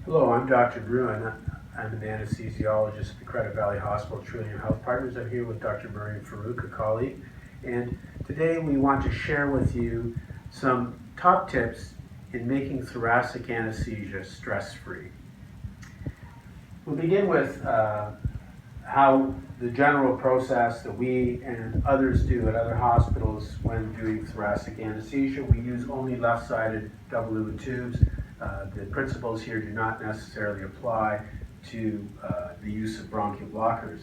Hello, I'm Dr. Bruin. I'm an anesthesiologist at the Credit Valley Hospital Trillium Health Partners. I'm here with Dr. Murray Farouk, a colleague. And today we want to share with you some top tips in making thoracic anesthesia stress-free. We'll begin with how the general process that we and others do at other hospitals when doing thoracic anesthesia. We use only left-sided double lumen tubes. The principles here do not necessarily apply to the use of bronchial blockers.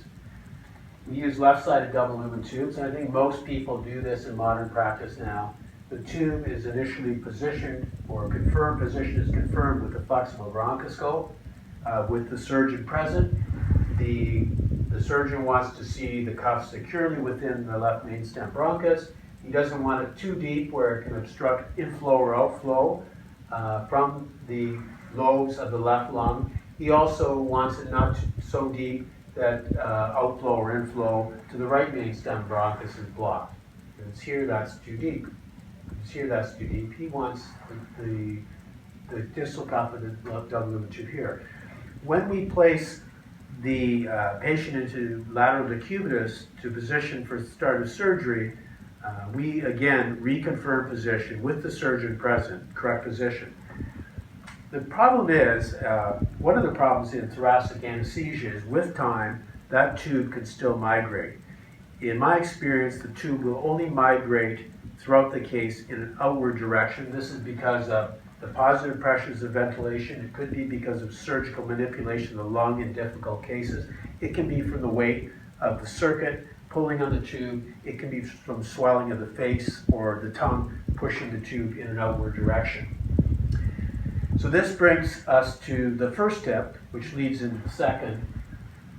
We use left-sided double lumen tubes, and I think most people do this in modern practice now. The tube is initially positioned, or confirmed position is confirmed with a flexible bronchoscope with the surgeon present. The surgeon wants to see the cuff securely within the left main stem bronchus. He doesn't want it too deep where it can obstruct inflow or outflow from the lobes of the left lung. He also wants it not so deep that outflow or inflow to the right main stem bronchus is blocked. If it's here, that's too deep. If it's here, that's too deep. He wants the distal cuff of the double lumen tube here. When we place the patient into lateral decubitus to position for start of surgery, we again reconfirm position with the surgeon present, correct position. The problem is, one of the problems in thoracic anesthesia is with time, that tube can still migrate. In my experience, the tube will only migrate throughout the case in an outward direction. This is because of the positive pressures of ventilation. It could be because of surgical manipulation of the lung in difficult cases. It can be from the weight of the circuit pulling on the tube. It can be from swelling of the face or the tongue pushing the tube in an outward direction. So this brings us to the first tip, which leads into the second.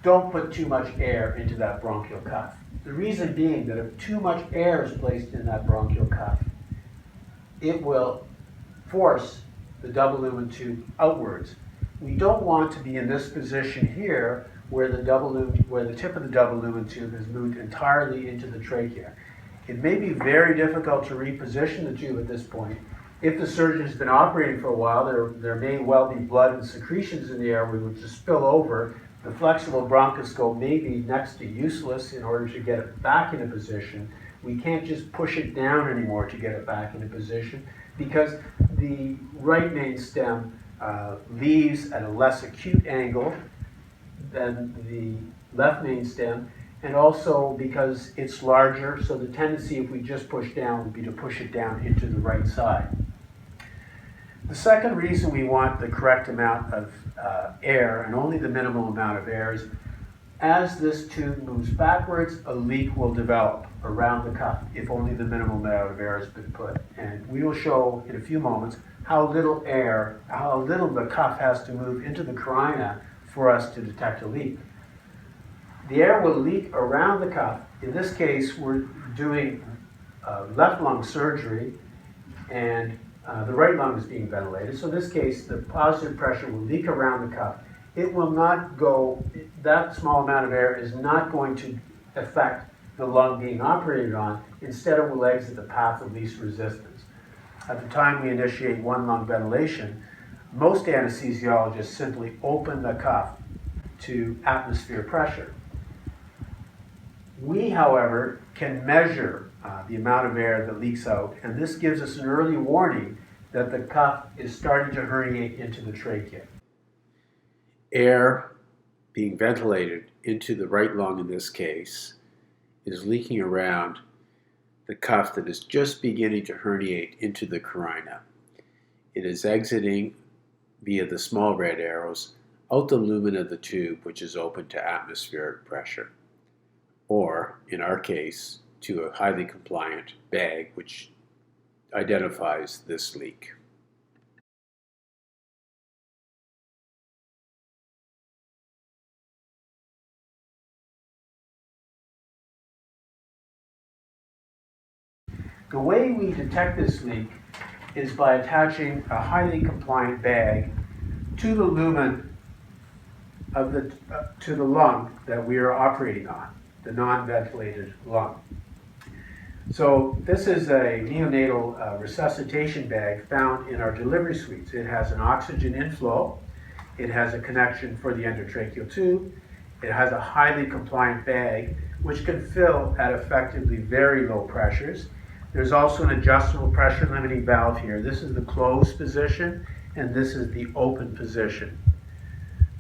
Don't put too much air into that bronchial cuff. The reason being that if too much air is placed in that bronchial cuff, it will force the double lumen tube outwards. We don't want to be in this position here where the tip of the double lumen tube has moved entirely into the trachea. It may be very difficult to reposition the tube at this point. If the surgeon has been operating for a while, there may well be blood and secretions in the airway which will spill over. The flexible bronchoscope may be next to useless in order to get it back into position. We can't just push it down anymore to get it back into position because the right main stem leaves at a less acute angle than the left main stem, and also because it's larger, so the tendency if we just push down would be to push it down into the right side. The second reason we want the correct amount of air, and only the minimal amount of air, is as this tube moves backwards, a leak will develop around the cuff if only the minimal amount of air has been put. And we will show in a few moments how little the cuff has to move into the carina for us to detect a leak. The air will leak around the cuff. In this case, we're doing left lung surgery, and the right lung is being ventilated. So in this case, the positive pressure will leak around the cuff. It will not go, that small amount of air is not going to affect the lung being operated on. Instead, it will exit the path of least resistance. At the time we initiate one lung ventilation, most anesthesiologists simply open the cuff to atmosphere pressure. We, however, can measure the amount of air that leaks out, and this gives us an early warning that the cuff is starting to herniate into the trachea. Air being ventilated into the right lung in this case is leaking around the cuff that is just beginning to herniate into the carina. It is exiting via the small red arrows out the lumen of the tube, which is open to atmospheric pressure, or in our case, to a highly compliant bag which identifies this leak. The way we detect this leak is by attaching a highly compliant bag to the lumen of to the lung that we are operating on, the non-ventilated lung. So this is a neonatal resuscitation bag found in our delivery suites. It has an oxygen inflow. It has a connection for the endotracheal tube. It has a highly compliant bag, which can fill at effectively very low pressures. There's also an adjustable pressure limiting valve here. This is the closed position, and this is the open position.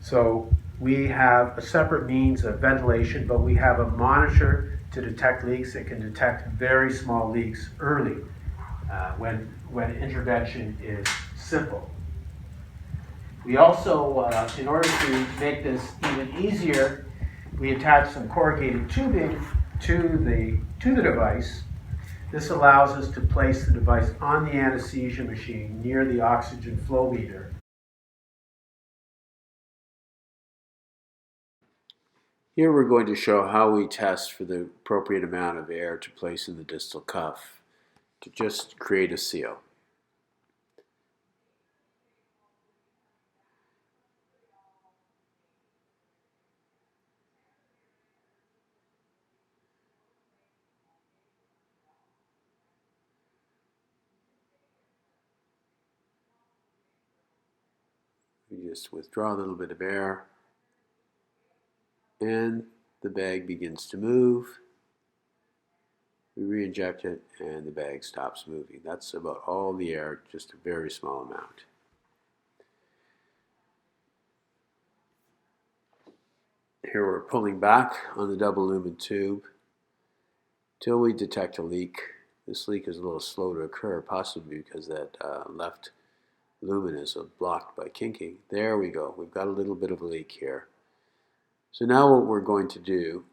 So we have a separate means of ventilation, but we have a monitor to detect leaks. It can detect very small leaks early when intervention is simple. We also, in order to make this even easier, we attach some corrugated tubing to the device. This allows us to place the device on the anesthesia machine near the oxygen flow meter. Here we're going to show how we test for the appropriate amount of air to place in the distal cuff to just create a seal. We just withdraw a little bit of air, and the bag begins to move. We re-inject it, and the bag stops moving. That's about all the air, just a very small amount. Here we're pulling back on the double lumen tube till we detect a leak. This leak is a little slow to occur, possibly because that left lumen is blocked by kinking. There we go. We've got a little bit of a leak here. So now what we're going to do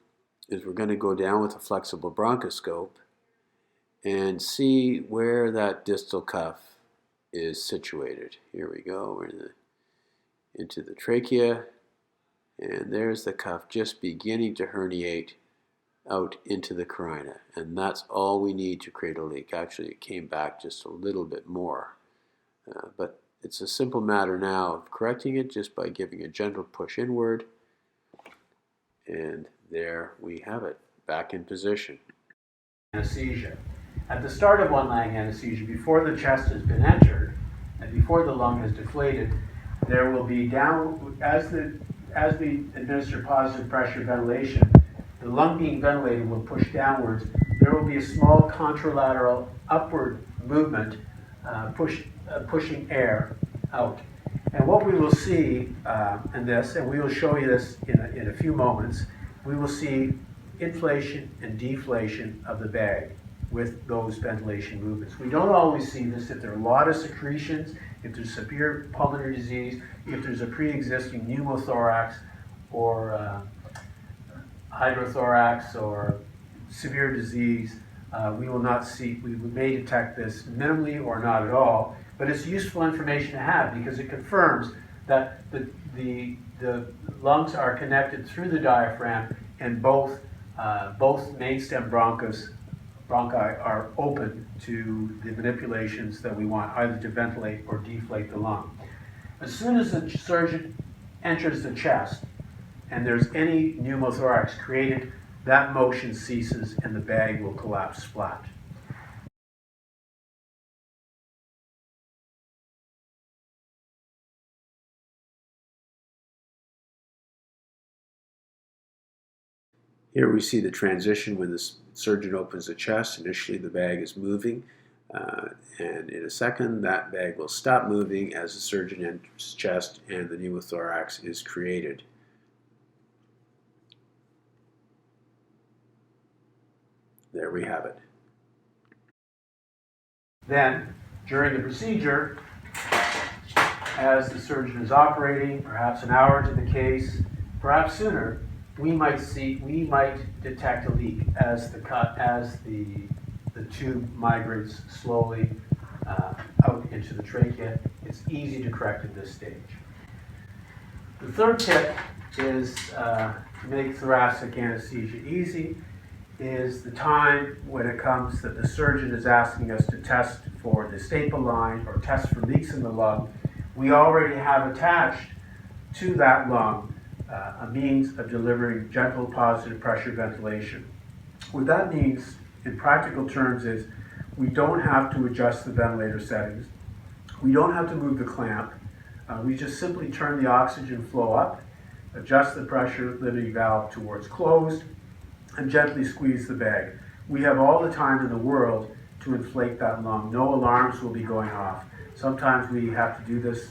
is we're going to go down with a flexible bronchoscope and see where that distal cuff is situated. Here we go. We're into the trachea, and there's the cuff just beginning to herniate out into the carina, and that's all we need to create a leak. Actually, it came back just a little bit more. But it's a simple matter now of correcting it just by giving a gentle push inward. And there we have it, back in position. Anesthesia. At the start of one-line anesthesia, before the chest has been entered and before the lung has deflated, there will be down, as we administer positive pressure ventilation, the lung being ventilated will push downwards. There will be a small contralateral upward movement pushing air out. And what we will see in this, and we will show you this in a few moments, we will see inflation and deflation of the bag with those ventilation movements. We don't always see this if there are a lot of secretions, if there's severe pulmonary disease, if there's a pre-existing pneumothorax or hydrothorax or severe disease. We will not see, we may detect this minimally or not at all, but it's useful information to have because it confirms that the lungs are connected through the diaphragm, and both main stem bronchi are open to the manipulations that we want, either to ventilate or deflate the lung. As soon as the surgeon enters the chest and there's any pneumothorax created, that motion ceases and the bag will collapse flat. Here we see the transition when the surgeon opens the chest. Initially the bag is moving, and in a second that bag will stop moving as the surgeon enters the chest and the pneumothorax is created. There we have it. Then, during the procedure, as the surgeon is operating, perhaps an hour into the case, perhaps sooner, we might detect a leak as the tube migrates slowly out into the trachea. It's easy to correct at this stage. The third tip is to make thoracic anesthesia easy is the time when it comes that the surgeon is asking us to test for the staple line or test for leaks in the lung. We already have attached to that lung a means of delivering gentle positive pressure ventilation. What that means in practical terms is we don't have to adjust the ventilator settings. We don't have to move the clamp. We just simply turn the oxygen flow up, adjust the pressure limiting valve towards closed, and gently squeeze the bag. We have all the time in the world to inflate that lung. No alarms will be going off. Sometimes we have to do this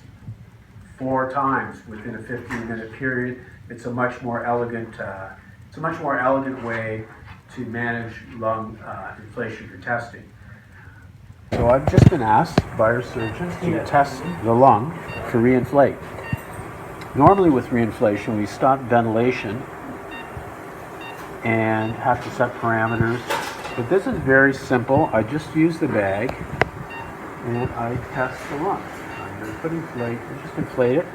4 times within a 15-minute period. It's a much more elegant way to manage lung inflation for testing. So I've just been asked by our surgeons to test the lung for reinflate. Normally with reinflation, we stop ventilation and have to set parameters. But this is very simple. I just use the bag and I test the lung. I'm going to put inflate, just inflate it,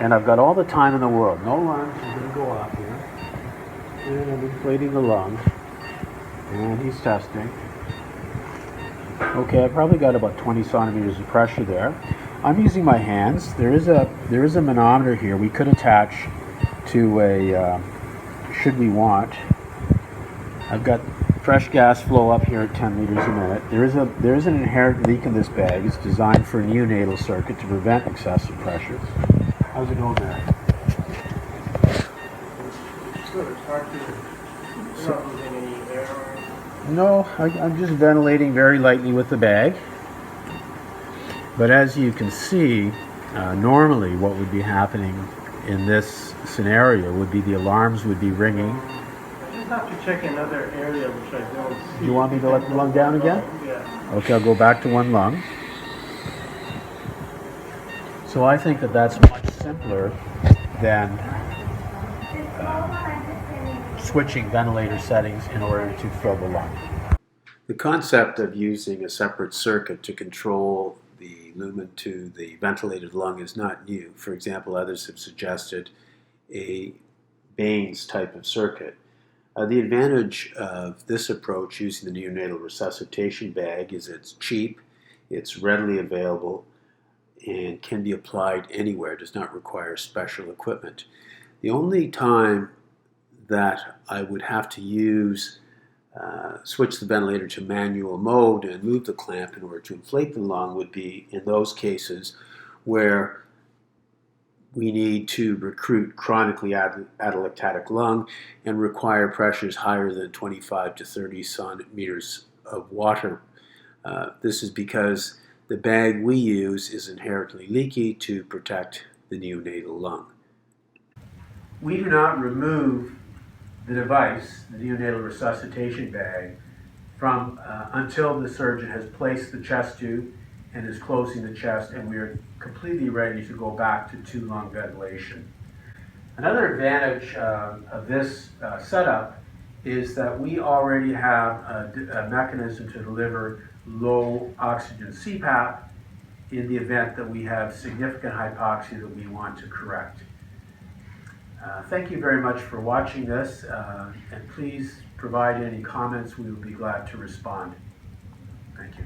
and I've got all the time in the world. No alarms are going to go off here. And I'm inflating the lung, and he's testing. Okay, I've probably got about 20 centimeters of pressure there. I'm using my hands. There is a manometer here we could attach to a, should we want. I've got fresh gas flow up here at 10 liters a minute. There is an inherent leak in this bag. It's designed for a neonatal circuit to prevent excessive pressures. How's it going there? Good. It's hard to. You're not losing any air. No, I'm just ventilating very lightly with the bag. But as you can see, normally what would be happening in this scenario would be the alarms would be ringing. I just have to check another area which I don't see. Do you want me to let the lung down again? Yeah. Okay, I'll go back to one lung. So I think that that's much simpler than switching ventilator settings in order to fill the lung. The concept of using a separate circuit to control the lumen to the ventilated lung is not new. For example, others have suggested a Baines type of circuit. The advantage of this approach using the neonatal resuscitation bag is it's cheap, it's readily available, and can be applied anywhere. It does not require special equipment. The only time that I would have to switch the ventilator to manual mode and move the clamp in order to inflate the lung would be in those cases where we need to recruit chronically atelectatic lung and require pressures higher than 25 to 30 centimeters of water. This is because the bag we use is inherently leaky to protect the neonatal lung. We do not remove the device, the neonatal resuscitation bag, from until the surgeon has placed the chest tube and is closing the chest, and we are completely ready to go back to 2-lung ventilation. Another advantage of this setup is that we already have a mechanism to deliver low oxygen CPAP in the event that we have significant hypoxia that we want to correct. Thank you very much for watching this, and please provide any comments. We will be glad to respond. Thank you.